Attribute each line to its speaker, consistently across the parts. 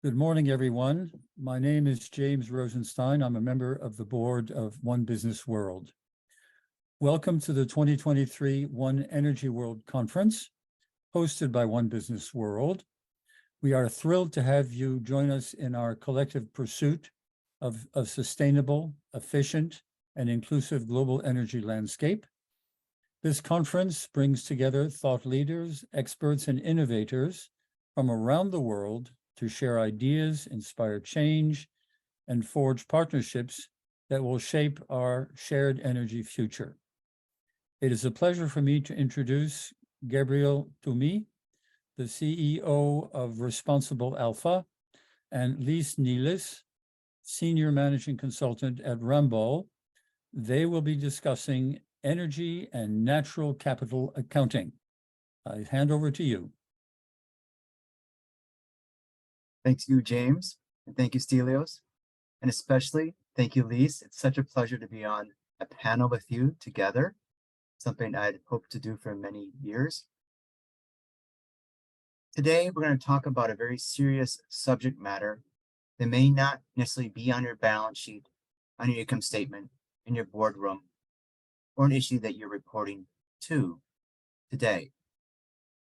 Speaker 1: Good morning, everyone. My name is James Rosenstein. I'm a member of the board of One Business World. Welcome to the 2023 One Energy World Conference, hosted by One Business World. We are thrilled to have you join us in our collective pursuit of a sustainable, efficient, and inclusive global energy landscape. This conference brings together thought leaders, experts, and innovators from around the world to share ideas, inspire change, and forge partnerships that will shape our shared energy future. It is a pleasure for me to introduce Gabriel Thoumi, the CEO of Responsible Alpha, and Lis Nelis, Senior Managing Consultant at Ramboll. They will be discussing energy and natural capital accounting. I hand over to you.
Speaker 2: Thanks you, James, and thank you, Stelios, and especially thank you, Lis. It's such a pleasure to be on a panel with you together, something I'd hoped to do for many years. Today, we're going to talk about a very serious subject matter that may not necessarily be on your balance sheet, on your income statement, in your boardroom, or an issue that you're reporting to today.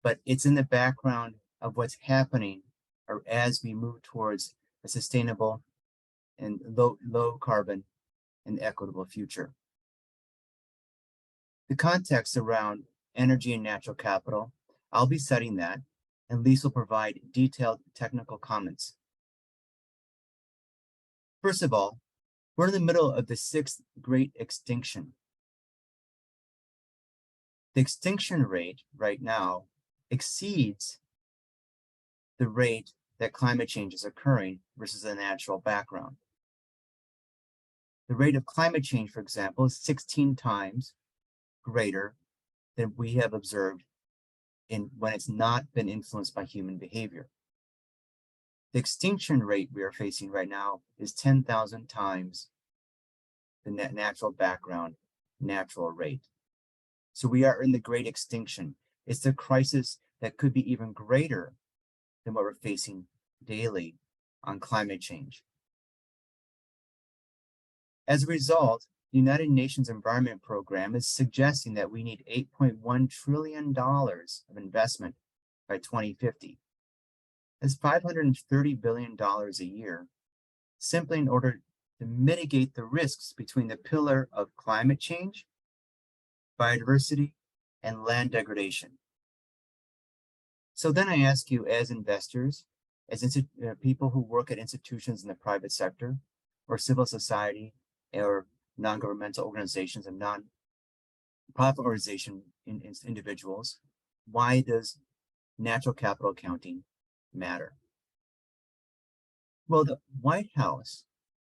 Speaker 2: But it's in the background of what's happening or as we move towards a sustainable and low carbon and equitable future. The context around energy and natural capital, I'll be setting that, and Lis will provide detailed technical comments. First of all, we're in the middle of the sixth great extinction. The extinction rate right now exceeds the rate that climate change is occurring versus a natural background. The rate of climate change, for example, is 16 times greater than we have observed when it's not been influenced by human behavior. The extinction rate we are facing right now is 10,000 times the natural background, natural rate. So we are in the great extinction. It's a crisis that could be even greater than what we're facing daily on climate change. As a result, the United Nations Environment Program is suggesting that we need $8.1 trillion of investment by 2050. That's $530 billion a year, simply in order to mitigate the risks between the pillar of climate change, biodiversity, and land degradation. So then I ask you, as investors, as people who work at institutions in the private sector, or civil society, or non-governmental organizations and non-profit organization individuals, why does natural capital accounting matter? Well, the White House,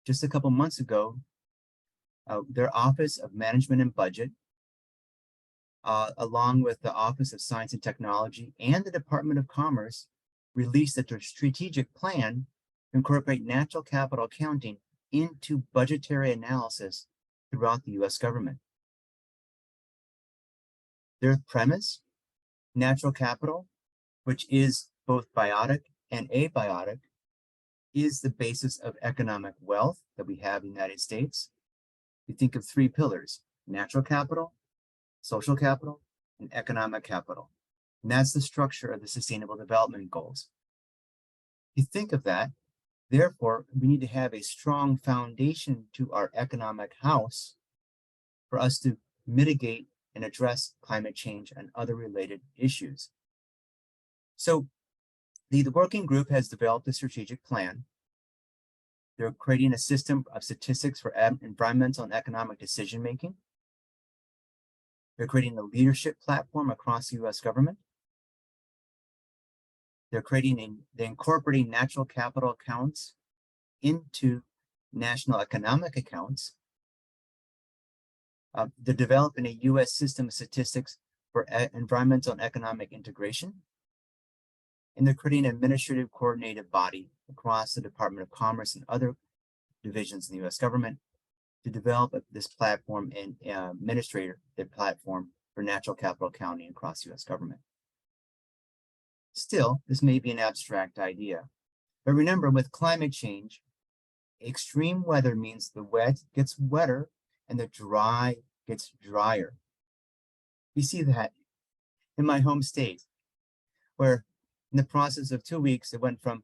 Speaker 2: just a couple months ago, their Office of Management and Budget, along with the Office of Science and Technology and the Department of Commerce, released a strategic plan to incorporate natural capital accounting into budgetary analysis throughout the US government. Their premise, natural capital, which is both biotic and abiotic, is the basis of economic wealth that we have in the United States. You think of three pillars: natural capital, social capital, and economic capital. And that's the structure of the Sustainable Development Goals. You think of that, therefore, we need to have a strong foundation to our economic house for us to mitigate and address climate change and other related issues. So the working group has developed a strategic plan. They're creating a system of statistics for environmental and economic decision-making. They're creating a leadership platform across the US government. They're incorporating natural capital accounts into national economic accounts. They're developing a US system of statistics for environmental and economic integration. And they're creating an administrative coordinated body across the Department of Commerce and other divisions in the US government to develop this platform and administrate the platform for natural capital accounting across the US government. Still, this may be an abstract idea. But remember, with climate change, extreme weather means the wet gets wetter and the dry gets drier. We see that in my home state, where in the process of 2 weeks, it went from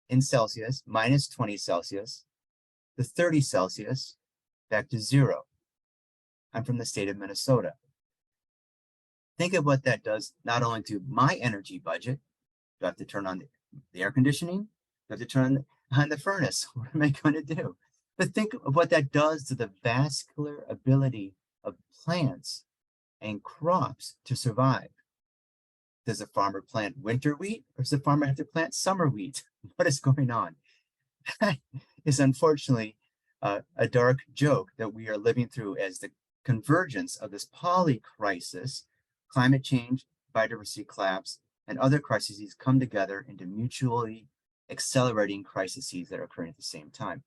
Speaker 2: in Celsius, minus 20 Celsius, to 30 Celsius, back to 0. I'm from the state of Minnesota. Think of what that does not only to my energy budget. Do I have to turn on the air conditioning? Do I have to turn on the furnace? What am I going to do? But think of what that does to the vascular ability of plants and crops to survive. Does a farmer plant winter wheat, or does the farmer have to plant summer wheat? What is going on? That is unfortunately a dark joke that we are living through as the convergence of this poly-crisis, climate change, biodiversity collapse, and other crises come together into mutually accelerating crises that are occurring at the same time.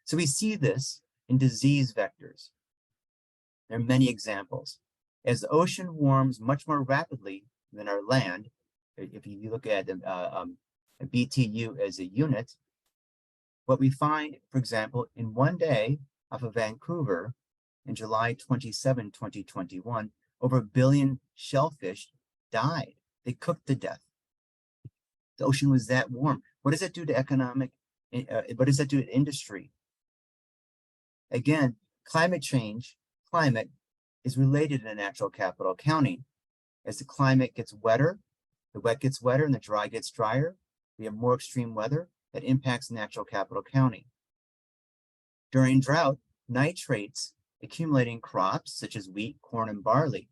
Speaker 2: So we see this in disease vectors. There are many examples. As the ocean warms much more rapidly than our land, if you look at a BTU as a unit, what we find, for example, in one day off of Vancouver, in July 27, 2021, over 1 billion shellfish died. They cooked to death. The ocean was that warm. What does that do to economic, what does that do to industry? Again, climate change, climate is related to natural capital accounting. As the climate gets wetter, the wet gets wetter and the dry gets drier, we have more extreme weather that impacts natural capital accounting. During drought, nitrates accumulate in crops such as wheat, corn, and barley.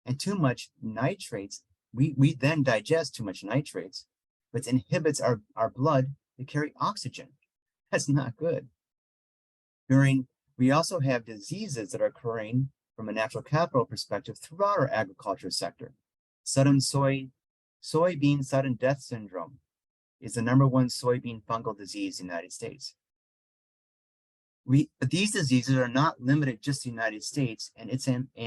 Speaker 2: And too much nitrates, we then digest too much nitrates, which inhibits our blood to carry oxygen. That's not good. We also have diseases that are occurring from a natural capital perspective throughout our agriculture sector. Soybean sudden death syndrome is the #1 soybean fungal disease in the United States. These diseases are not limited just to the United States and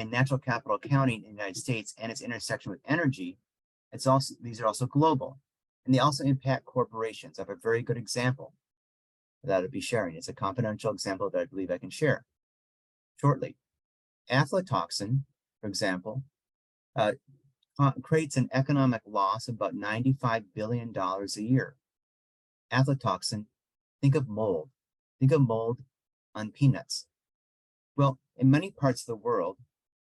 Speaker 2: natural capital accounting in the United States and its intersection with energy. These are also global, and they also impact corporations. I have a very good example that I'll be sharing. It's a confidential example that I believe I can share shortly. Aflatoxin, for example, creates an economic loss of about $95 billion a year. Aflatoxin, think of mold. Think of mold on peanuts. Well, in many parts of the world,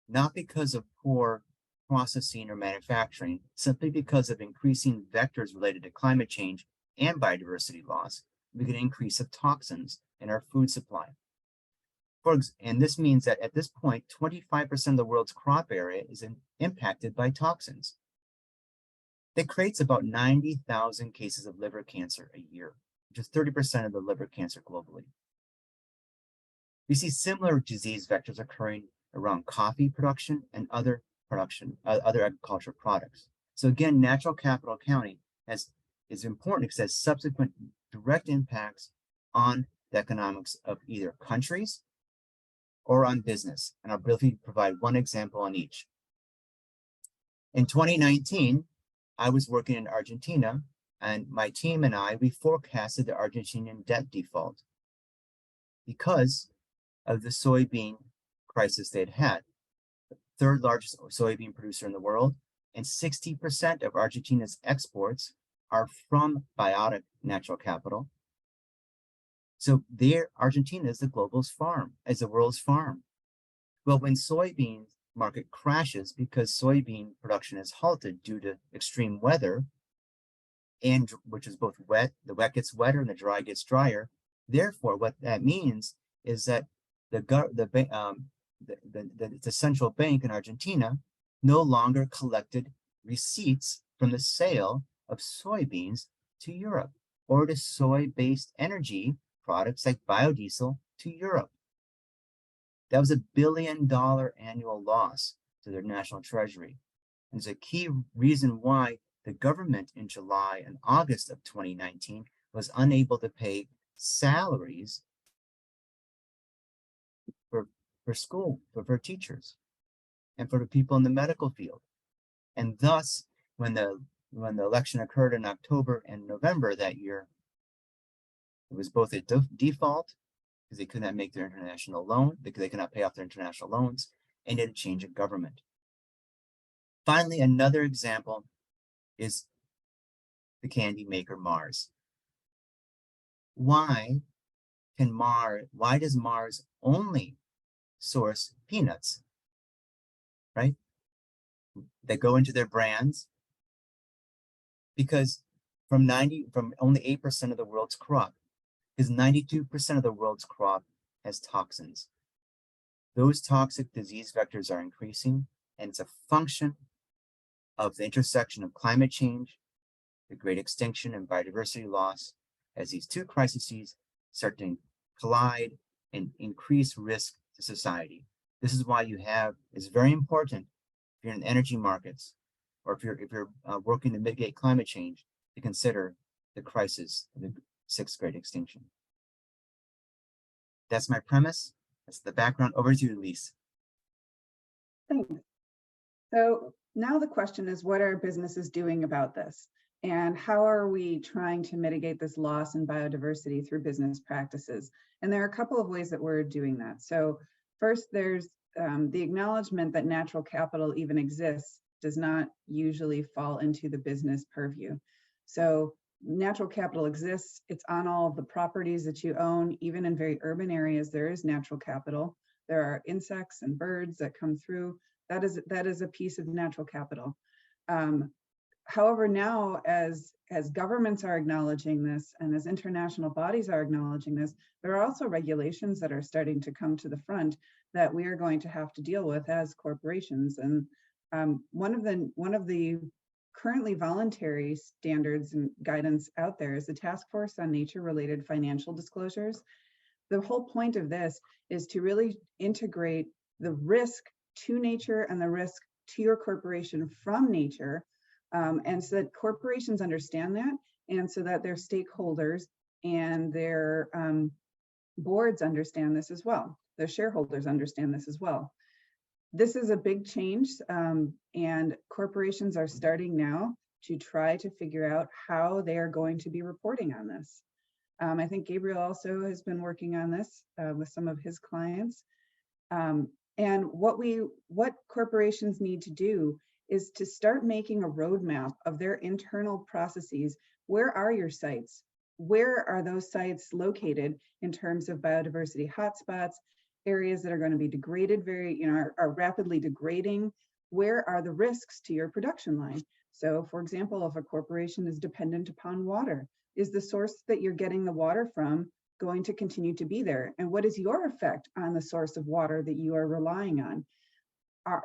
Speaker 2: not because of poor processing or manufacturing, simply because of increasing vectors related to climate change and biodiversity loss, we get an increase of toxins in our food supply. And this means that at this point, 25% of the world's crop area is impacted by toxins. That creates about 90,000 cases of liver cancer a year, which is 30% of the liver cancer globally. We see similar disease vectors occurring around coffee production and other agricultural products. So again, natural capital accounting is important because it has subsequent direct impacts on the economics of either countries or on business. And I'll briefly provide one example on each. In 2019, I was working in Argentina, and my team and we forecasted the Argentinian debt default because of the soybean crisis they'd had. The third largest soybean producer in the world, and 60% of Argentina's exports are from biotic natural capital. So Argentina is the world's farm. Well, when soybean market crashes because soybean production is halted due to extreme weather, and which is both wet, the wet gets wetter and the dry gets drier. Therefore, what that means is that the central bank in Argentina no longer collected receipts from the sale of soybeans to Europe or to soy-based energy products like biodiesel to Europe. That was $1 billion annual loss to their national treasury. And it's a key reason why the government in July and August of 2019 was unable to pay salaries for teachers and for the people in the medical field. And thus, when the when the election occurred in October and November that year, it was both a default because they could not make their international loan, because they could not pay off their international loans, and a change of government. Finally, another example is the candy maker Mars. Why does Mars only source peanuts, right? That go into their brands? Because from only 8% of the world's crop, because 92% of the world's crop has toxins. Those toxic disease vectors are increasing, and it's a function of the intersection of climate change, the great extinction and biodiversity loss, as these two crises start to collide and increase risk to society. This is why it's very important if you're in energy markets, or if you're working to mitigate climate change, to consider the crisis of the sixth great extinction. That's my premise. That's the background. Over to you, Lis.
Speaker 3: Thanks. So now the question is, what are businesses doing about this? And how are we trying to mitigate this loss in biodiversity through business practices? And there are a couple of ways that we're doing that. So first, there's the acknowledgement that natural capital even exists does not usually fall into the business purview. So natural capital exists, it's on all of the properties that you own. Even in very urban areas, there is natural capital. There are insects and birds that come through. That is a piece of natural capital. However, now as governments are acknowledging this, and as international bodies are acknowledging this, there are also regulations that are starting to come to the front that we are going to have to deal with as corporations. And one of the currently voluntary standards and guidance out there is the Task Force on Nature-Related Financial Disclosures. The whole point of this is to really integrate the risk to nature and the risk to your corporation from nature, and so that corporations understand that, and so that their stakeholders and their boards understand this as well. Their shareholders understand this as well. This is a big change, and corporations are starting now to try to figure out how they are going to be reporting on this. I think Gabriel also has been working on this with some of his clients. And what corporations need to do is to start making a roadmap of their internal processes. Where are your sites? Where are those sites located in terms of biodiversity hotspots, areas that are going to be degraded, are rapidly degrading? Where are the risks to your production line? So for example, if a corporation is dependent upon water, is the source that you're getting the water from going to continue to be there? And what is your effect on the source of water that you are relying on?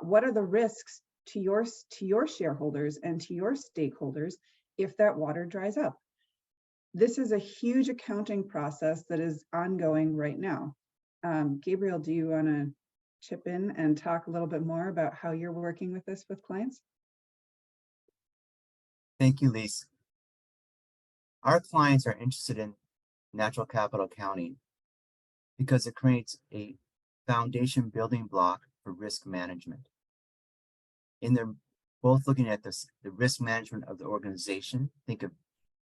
Speaker 3: What are the risks to your shareholders and to your stakeholders if that water dries up? This is a huge accounting process that is ongoing right now. Gabriel, do you want to chip in and talk a little bit more about how you're working with this with clients?
Speaker 2: Thank you, Lis. Our clients are interested in natural capital accounting because it creates a foundation building block for risk management. They're both looking at the risk management of the organization. Think of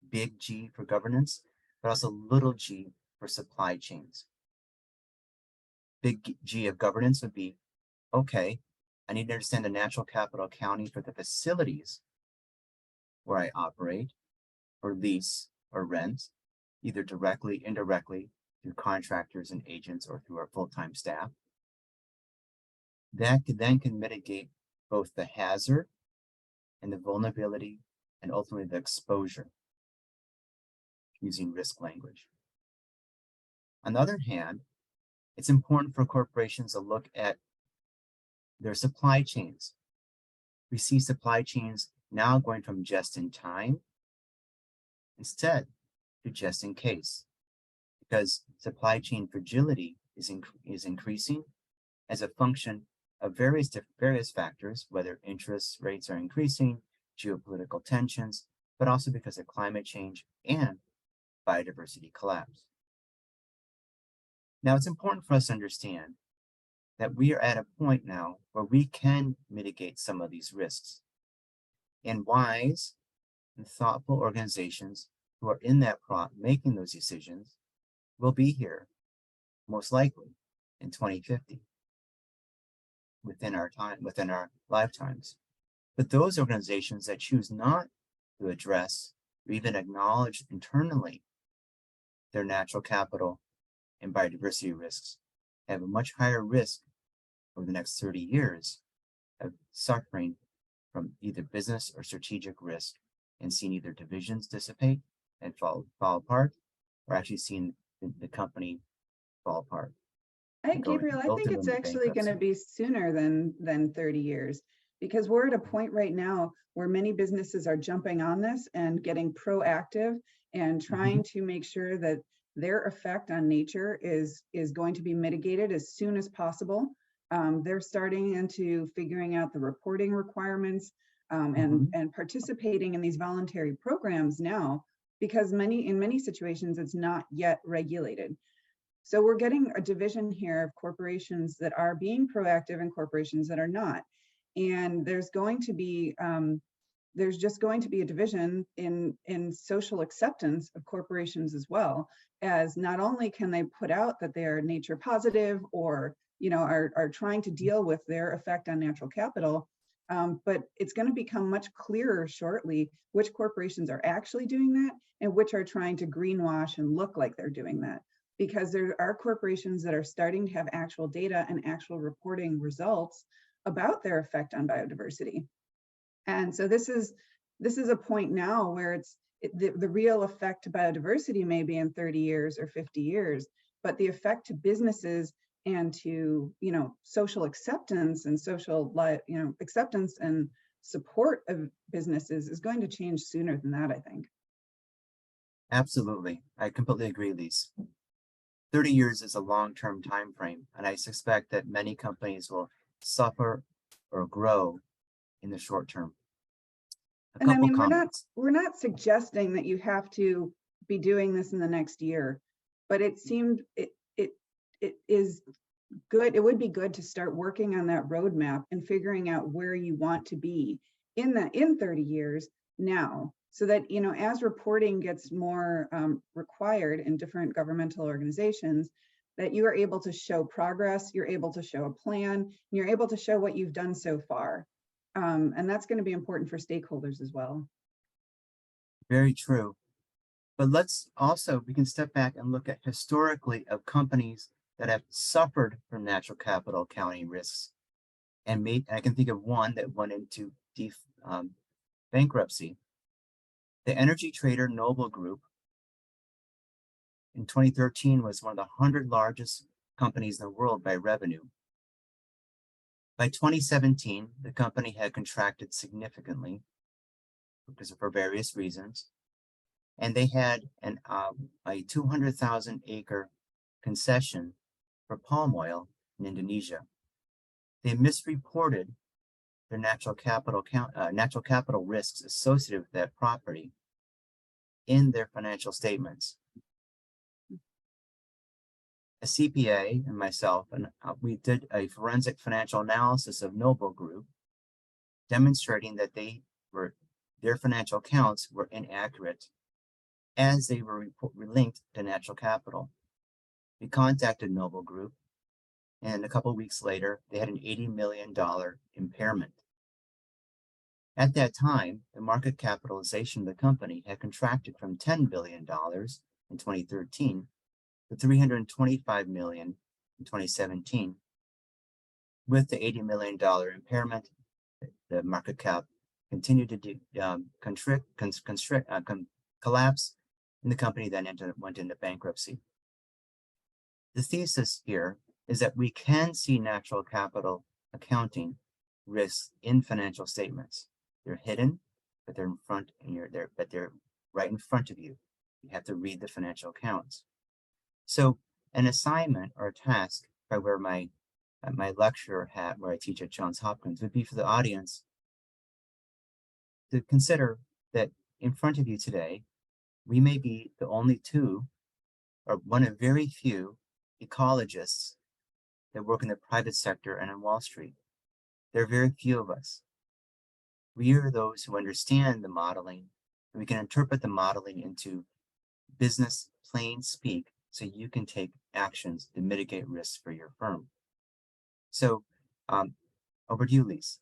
Speaker 2: big G for governance, but also little g for supply chains. Big G of governance would be, okay, I need to understand the natural capital accounting for the facilities where I operate or lease or rent, either directly, indirectly, through contractors and agents or through our full-time staff. That can mitigate both the hazard and the vulnerability and ultimately the exposure using risk language. On the other hand, it's important for corporations to look at their supply chains. We see supply chains now going from just in time instead to just in case, because supply chain fragility is increasing as a function of various factors, whether interest rates are increasing, geopolitical tensions, but also because of climate change and biodiversity collapse. Now, it's important for us to understand that we are at a point now where we can mitigate some of these risks. And WISE and thoughtful organizations who are in that making those decisions will be here, most likely, in 2050, within our lifetimes. But those organizations that choose not to address or even acknowledge internally their natural capital and biodiversity risks have a much higher risk over the next 30 years of suffering from either business or strategic risk and seeing either divisions dissipate and fall apart, or actually seeing the company fall apart.
Speaker 3: Gabriel, I think it's actually going to be sooner than 30 years, because we're at a point right now where many businesses are jumping on this and getting proactive and trying to make sure that their effect on nature is going to be mitigated as soon as possible. They're starting into figuring out the reporting requirements and participating in these voluntary programs now, because in many situations it's not yet regulated. So we're getting a division here of corporations that are being proactive and corporations that are not. And there's going to be there's just going to be a division in social acceptance of corporations, as well as not only can they put out that they are nature positive or are trying to deal with their effect on natural capital, but it's going to become much clearer shortly which corporations are actually doing that and which are trying to greenwash and look like they're doing that. Because there are corporations that are starting to have actual data and actual reporting results about their effect on biodiversity. And so this is a point now where the real effect to biodiversity may be in 30 years or 50 years, but the effect to businesses and to social acceptance and social acceptance and support of businesses is going to change sooner than that, I think.
Speaker 2: Absolutely, I completely agree, Lis. 30 years is a long-term time frame, and I suspect that many companies will suffer or grow in the short term.
Speaker 3: And I mean, we're not suggesting that you have to be doing this in the next year, but it seemed it is good. It would be good to start working on that roadmap and figuring out where you want to be in 30 years now, so that as reporting gets more required in different governmental organizations, that you are able to show progress, you're able to show a plan, and you're able to show what you've done so far. And that's going to be important for stakeholders as well.
Speaker 2: Very true. But we can step back and look at historically of companies that have suffered from natural capital accounting risks. And I can think of one that went into bankruptcy. The energy trader Noble Group in 2013 was one of the 100 largest companies in the world by revenue. By 2017, the company had contracted significantly for various reasons, and they had a 200,000 acre concession for palm oil in Indonesia. They misreported their natural capital risks associated with that property in their financial statements. A CPA and myself, we did a forensic financial analysis of Noble Group, demonstrating that their financial accounts were inaccurate as they were linked to natural capital. We contacted Noble Group, and a couple of weeks later, they had an $80 million impairment. At that time, the market capitalization of the company had contracted from $10 billion in 2013 to $325 million in 2017. With the $80 million impairment, the market cap continued to collapse, and the company then went into bankruptcy. The thesis here is that we can see natural capital accounting risks in financial statements. They're hidden, but they're in front, but they're right in front of you. You have to read the financial accounts. So an assignment or a task, if I wear my lecturer hat where I teach at Johns Hopkins, would be for the audience to consider that in front of you today, we may be the only two, or one of very few ecologists that work in the private sector and on Wall Street. There are very few of us. We are those who understand the modeling, we can interpret the modeling into business plain speak so you can take actions to mitigate risks for your firm. So over to you, Lis.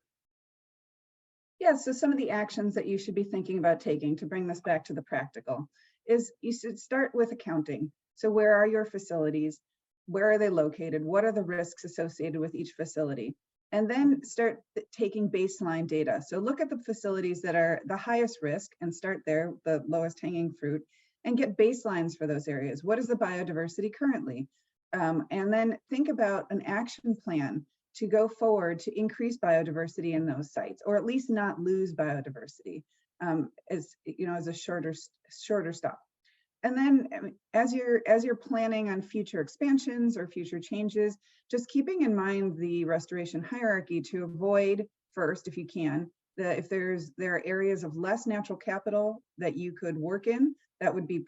Speaker 3: Yeah, so some of the actions that you should be thinking about taking to bring this back to the practical is you should start with accounting. So where are your facilities? Where are they located? What are the risks associated with each facility? And then start taking baseline data. So look at the facilities that are the highest risk and start there, the lowest hanging fruit, and get baselines for those areas. What is the biodiversity currently? And then think about an action plan to go forward to increase biodiversity in those sites, or at least not lose biodiversity as a shorter stop. And then as you're planning on future expansions or future changes, just keeping in mind the restoration hierarchy to avoid first, if you can, if there are areas of less natural capital that you could work in, that would be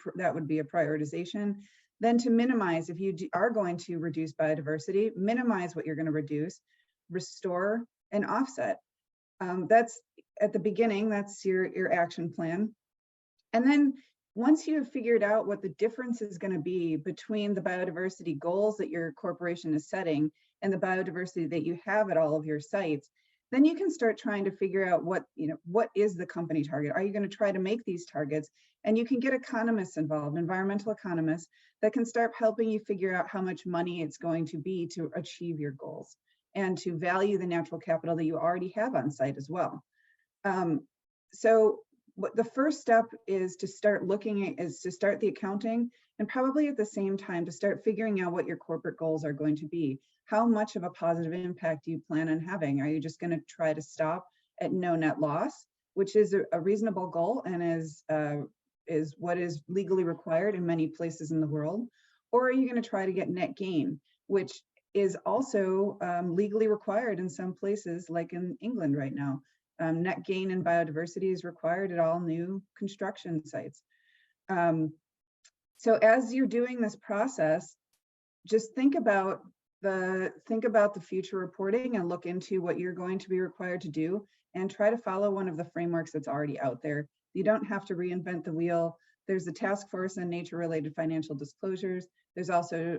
Speaker 3: a prioritization. Then to minimize, if you are going to reduce biodiversity, minimize what you're going to reduce, restore, and offset. That's at the beginning, that's your action plan. And then once you have figured out what the difference is going to be between the biodiversity goals that your corporation is setting and the biodiversity that you have at all of your sites, then you can start trying to figure out what is the company target? Are you going to try to make these targets? And you can get economists involved, environmental economists, that can start helping you figure out how much money it's going to be to achieve your goals and to value the natural capital that you already have on site as well. So the first step is to start the accounting, and probably at the same time to start figuring out what your corporate goals are going to be. How much of a positive impact do you plan on having? Are you just going to try to stop at no net loss, which is a reasonable goal and is what is legally required in many places in the world? Or are you going to try to get net gain, which is also legally required in some places, like in England right now? Net gain in biodiversity is required at all new construction sites. So as you're doing this process, just think about the future reporting and look into what you're going to be required to do and try to follow one of the frameworks that's already out there. You don't have to reinvent the wheel. There's the task force on nature-related financial disclosures. There's also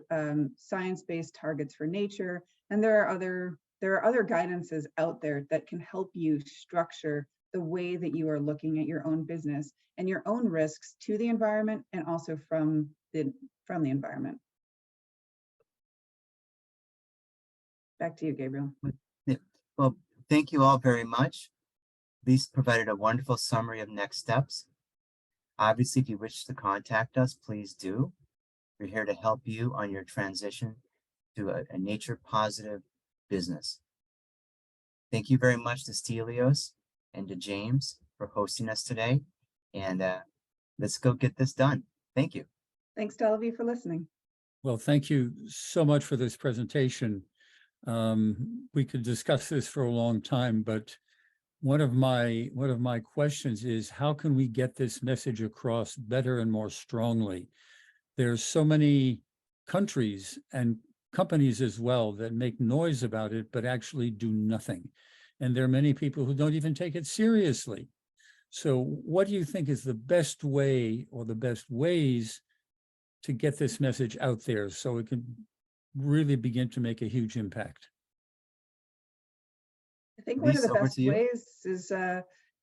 Speaker 3: science-based targets for nature, and there are other guidances out there that can help you structure the way that you are looking at your own business and your own risks to the environment and also from the environment. Back to you, Gabriel.
Speaker 2: Well, thank you all very much. Lis provided a wonderful summary of next steps. Obviously, if you wish to contact us, please do. We're here to help you on your transition to a nature-positive business. Thank you very much to Stelios and to James for hosting us today. And let's go get this done. Thank you.
Speaker 3: Thanks to all of you for listening.
Speaker 1: Well, thank you so much for this presentation. We could discuss this for a long time, but one of my questions is, how can we get this message across better and more strongly? There's so many countries and companies as well that make noise about it, but actually do nothing. And there are many people who don't even take it seriously. So what do you think is the best way or the best ways to get this message out there so it can really begin to make a huge impact?
Speaker 3: I think one of the
Speaker 2: Lis, over
Speaker 3: best
Speaker 2: to you.
Speaker 3: ways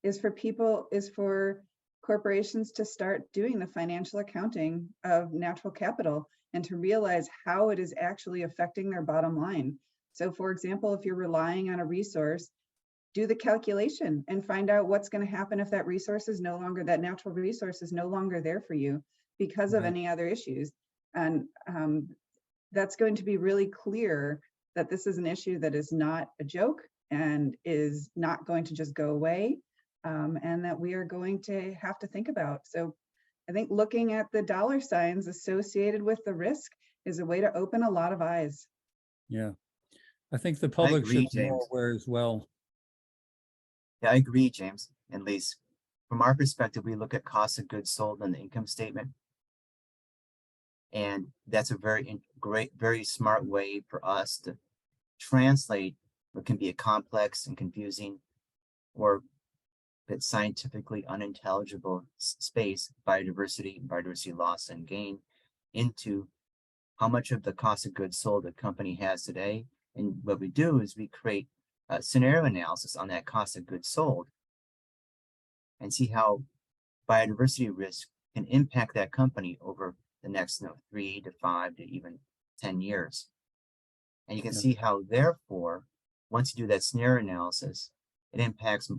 Speaker 3: is for corporations to start doing the financial accounting of natural capital and to realize how it is actually affecting their bottom line. So for example, if you're relying on a resource, do the calculation and find out what's going to happen if that natural resource is no longer there for you because of any other issues. And that's going to be really clear that this is an issue that is not a joke and is not going to just go away, and that we are going to have to think about. So I think looking at the dollar signs associated with the risk is a way to open a lot of eyes.
Speaker 1: Yeah, I think the public
Speaker 2: agree,
Speaker 1: should be more
Speaker 2: James.
Speaker 1: aware as well.
Speaker 2: Yeah, I agree, James and Lis. From our perspective, we look at cost of goods sold on the income statement. And that's a very smart way for us to translate what can be a complex and confusing or but scientifically unintelligible space, biodiversity loss and gain, into how much of the cost of goods sold a company has today. And what we do is we create a scenario analysis on that cost of goods sold and see how biodiversity risk can impact that company over the next 3 to 5 to even 10 years. And you can see how, therefore, once you do that scenario analysis, it impacts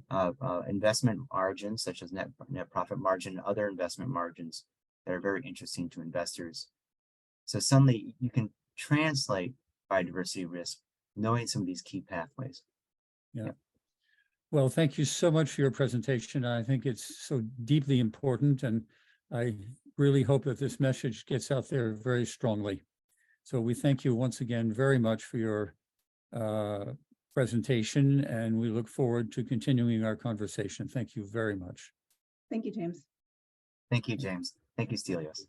Speaker 2: investment margins such as net profit margin and other investment margins that are very interesting to investors. So suddenly you can translate biodiversity risk knowing some of these key pathways.
Speaker 1: Yeah. Well, thank you so much for your presentation. I think it's so deeply important, and I really hope that this message gets out there very strongly. So we thank you once again very much for your presentation, and we look forward to continuing our conversation. Thank you very much.
Speaker 3: Thank you, James.
Speaker 2: Thank you, James. Thank you, Stelios.